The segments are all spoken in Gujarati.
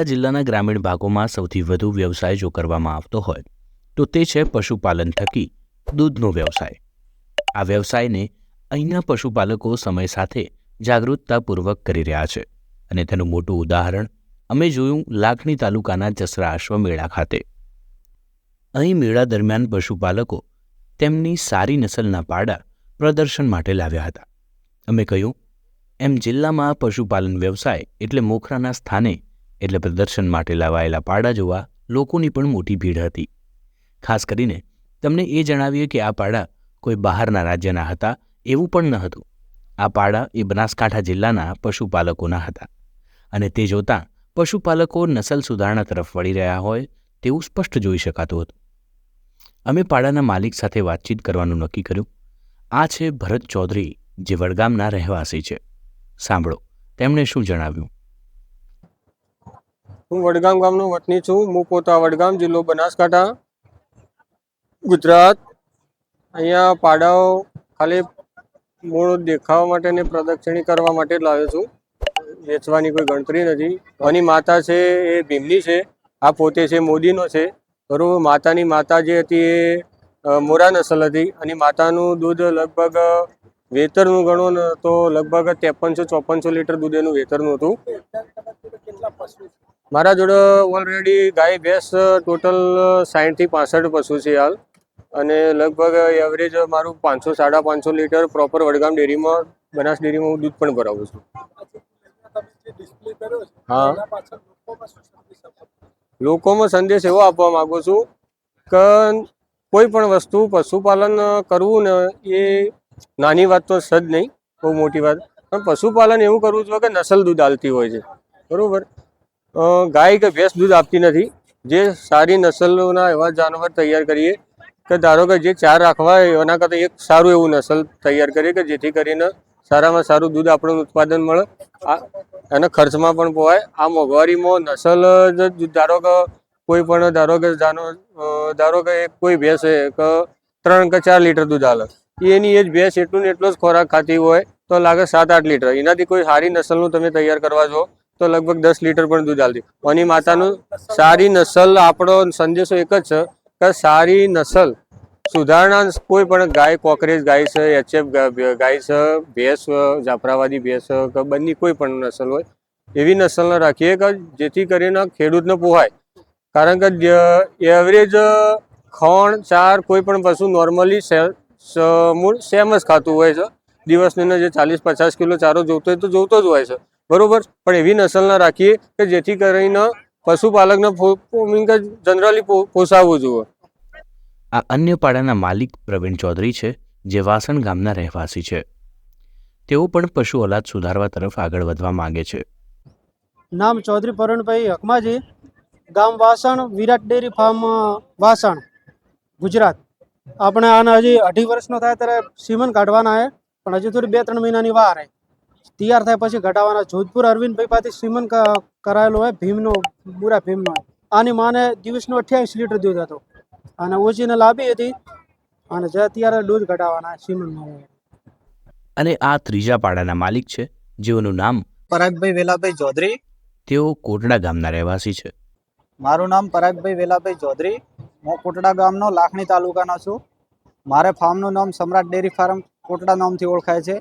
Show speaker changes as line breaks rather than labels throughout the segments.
જિલ્લાના ગ્રામીણ ભાગોમાં સૌથી વધુ વ્યવસાય જો કરવામાં આવતો હોય તો તે છે પશુપાલન થકી દૂધનો વ્યવસાય. આ વ્યવસાયને અહીંના પશુપાલકો સમય સાથે જાગૃતતાપૂર્વક કરી રહ્યા છે અને તેનું મોટું ઉદાહરણ અમે જોયું લાખણી તાલુકાના જસરા અશ્વમેળા ખાતે. અહીં મેળા દરમિયાન પશુપાલકો તેમની સારી નસલના પાડા પ્રદર્શન માટે લાવ્યા હતા. અમે કહ્યું એમ જિલ્લામાં પશુપાલન વ્યવસાય એટલે મોખરાના સ્થાને એટલે પ્રદર્શન માટે લાવાયેલા પાડા જોવા લોકોની પણ મોટી ભીડ હતી. ખાસ કરીને તમને એ જણાવીએ કે આ પાડા કોઈ બહારના રાજ્યના હતા એવું પણ ન હતું. આ પાડા એ બનાસકાંઠા જિલ્લાના પશુપાલકોના હતા અને તે જોતાં પશુપાલકો નસલ સુધારણા તરફ વળી રહ્યા હોય તેવું સ્પષ્ટ જોઈ શકાતું હતું. અમે પાડાના માલિક સાથે વાતચીત કરવાનું નક્કી કર્યું. આ છે ભરત ચૌધરી, જે વડગામના રહેવાસી છે. સાંભળો તેમણે શું જણાવ્યું.
હું વડગામ ગામનો વતની છું. હું પોતા વડગામ, જિલ્લો બનાસકાંઠા, ગુજરાત. અહીંયા પાડાઓ ખાલી મૂળ દેખાવા માટે ને પ્રદક્ષિણી કરવા માટે જ લાવ્યો છું. વેચવાની કોઈ ગણતરી નથી. આની માતા છે એ ભીમની છે, આ પોતે છે મોદીનો છે. બરાબર. માતાની માતા જે હતી એ મોરા નસલ હતી અને માતાનું દૂધ લગભગ વેતરનું ગણો ને તો લગભગ 5300-5400 લીટર દૂધ એનું વેતરનું હતું. મારા જોડે ઓલરેડી ગાય ભેંસ ટોટલ 60 થી 65 પશુ છે હાલ. અને લગભગ એવરેજ મારું 500-550 લીટર પ્રોપર વડગામ ડેરીમાં, બનાસ ડેરીમાં હું દૂધ પણ ભરાવું છું. હા, લોકોમાં સંદેશ એવો આપવા માંગુ છું કે કોઈ પણ વસ્તુ પશુપાલન કરવું ને એ નાની વાત તો છે જ નહીં, બહુ મોટી વાત. પણ પશુપાલન એવું કરવું જોઈએ કે નસલ દૂધ આપતી હોય છે. બરાબર. ગાય કે ભેંસ દૂધ આપતી નથી. જે સારી નસલોના એવા જાનવર તૈયાર કરીએ કે ધારો કે જે 4 રાખવા હોય એના કરતાં એક સારું એવું નસલ તૈયાર કરીએ કે જેથી કરીને સારામાં સારું દૂધ આપણને ઉત્પાદન મળે, અને ખર્ચમાં પણ પોવાય. આ મોંઘવારીમાં નસલ જ ધારો કે કોઈ પણ ધારો કે કોઈ ભેંસ છે કે 3 કે 4 લીટર દૂધ હાલે, એની એ જ ભેંસ એટલું ને એટલો જ ખોરાક ખાતી હોય તો લાગે 7-8 લીટર. એનાથી કોઈ સારી નસલનું તમે તૈયાર કરવા જો તો લગભગ 10 લીટર પણ દૂધ હાલતી. આની માતાનું સારી નસલ, આપણો સંદેશો એક જ છે કે સારી નસલ સુધારણા કોઈ પણ ગાય, કોકરેજ ગાય છે, એચએફ ગાય છે, ભેંસ, જાફરાબાદી ભેંસ કે બંને કોઈ પણ નસલ હોય એવી નસલને રાખીએ કે જેથી કરીને ખેડૂતને પોહાય. કારણ કે એવરેજ ખણ, ચાર કોઈ પણ પશુ નોર્મલી મૂળ સેમ જ ખાતું હોય છે. દિવસની જે 40-50 કિલો ચારો જોતો હોય તો જોતો જ હોય છે. બરોબર. પણ એવી નસલના રાખીએ કે જેથી કરીને પશુપાલકને જનરલી પોસાવવું જોઈએ.
આ અન્ય પાડાના માલિક પ્રવીણ ચૌધરી છે, જે વાસણ ગામના રહેવાસી છે. તેઓ પણ પશુ ઓલાદ સુધારવા તરફ આગળ વધવા માંગે છે.
નામ ચૌધરી પરણભાઈ હકમાજી, ગામ વાસણ, વિરાટ ડેરી ફાર્મ વાસણ, ગુજરાત. આપણે આના હજી 2.5 વર્ષનો થાય ત્યારે સીમન કાઢવાના છે, પણ હજી થોડી 2-3 મહિનાની વાર છે. તૈયાર થાય પછી ઘટાવાના. જોધપુર અરવિંદભાઈ પાસેથી સીમન કરાયેલો હોય, ભીમનો, બુરા ભીમનો. આની માને દિવસનું 28 લીટર દૂધ હતું અને ઓછીને લાવી હતી અને જે અત્યારે દૂધ ઘટાવાના સીમનમાં.
અને આ ત્રીજા પાડાના માલિક છે, જેઓનું નામ
પરાગભાઈ વેલાભાઈ ચૌધરી.
તેઓ કોટડા ગામના રહેવાસી છે.
મારું નામ પરાગભાઈ વેલાભાઈ ચૌધરી. હું કોટડા ગામનો લાખણી તાલુકાનો છું. મારે ફાર્મનું નામ સમ્રાટ ડેરી ફાર્મ કોટડા નામથી ઓળખાય છે.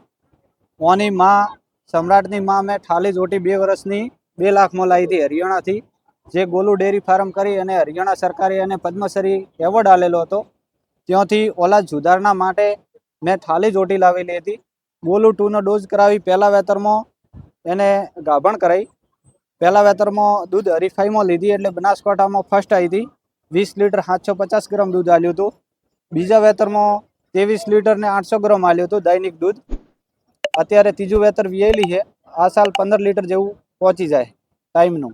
ઓની માં, સમ્રાટની માં મેં ઠાલી જોટી 2 વર્ષની 2 લાખમાં લાવી હતી હરિયાણાથી. જે ગોલુ ડેરી ફાર્મ કરી અને હરિયાણા સરકારે અને પદ્મશ્રી એવોર્ડ આલેલો હતો. ત્યાંથી ઓલાદ સુધારણા માટે મેં ઠાલી જોટી લાવેલી હતી. ગોલુ 2નો ડોઝ કરાવી પહેલા વેતરમાં એને ગાભણ કરાવી. પહેલા વેતરમાં દૂધ હરીફાઈમાં લીધી એટલે બનાસકાંઠામાં ફર્સ્ટ આવી હતી. 20 લીટર 750 ગ્રામ દૂધ આલ્યું હતું. બીજા વેતરમાં 23 લીટર ને 800 ગ્રામ આલ્યું હતું દૈનિક દૂધ. અત્યારે ત્રીજું વેતર વિયેલી છે. આ સાલ 15 લીટર જેવું પહોંચી જાય ટાઈમનું.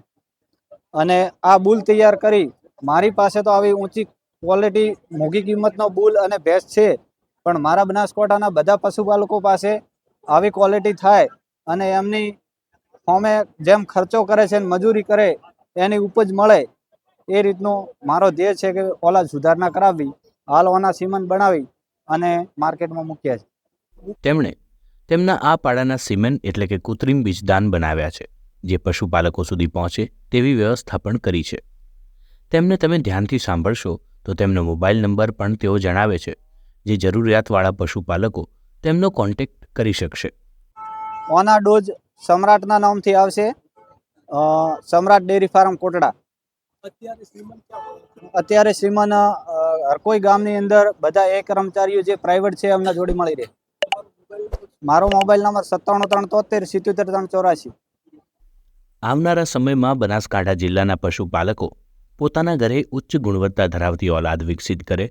અને આ બુલ તૈયાર કરી મારી પાસે તો આવી ઊંચી ક્વોલિટી, મોંઘી કિંમતનો બુલ અને ભેંસ છે, પણ મારા બનાસકાંઠાના બધા પશુપાલકો પાસે આવી ક્વોલિટી થાય અને એમની ફોમે જેમ ખર્ચો કરે છે, મજૂરી કરે, એની ઉપજ મળે, એ રીતનો મારો ધ્યેય છે કે ઓલાદ સુધારણા કરાવવી. હાલ ઓના સીમન બનાવી અને માર્કેટમાં મૂક્યા છે.
તેમણે તેમના આ પાડાના સિમેન્ટ એટલે કે કૃત્રિમ બીજદાન બનાવ્યા છે. જે પશુપાલકો સુધી પહોંચે તેવી વ્યવસ્થા પણ કરી છે. તેમને તમે ધ્યાનથી સાંભળશો તો તેમનો મોબાઈલ નંબર પણ તેઓ જણાવે છે, જે જરૂરિયાતવાળા પશુપાલકો તેમનો કોન્ટેક્ટ કરી શકશે.
ઓના ડોઝ સમ્રાટના નામથી આવશે. સમ્રાટ ડેરી ફાર્મ કોટડા. અત્યારે શ્રીમન હરકોઈ ગામની અંદર બધા એ કર્મચારીઓ જે પ્રાઇવેટ છે એમના જોડે મળી રહે. મારો મોબાઈલ નંબર 9773770384.
આવનારા સમયમાં બનાસકાંઠા જિલ્લાના પશુપાલકો પોતાના ઘરે ઉચ્ચ ગુણવત્તા ધરાવતી ઓલાદ વિકસિત કરે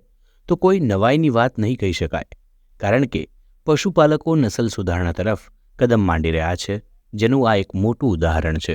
તો કોઈ નવાઈની વાત નહીં કહી શકાય, કારણ કે પશુપાલકો નસલ સુધારણા તરફ કદમ માંડી રહ્યા છે, જેનું આ એક મોટું ઉદાહરણ છે.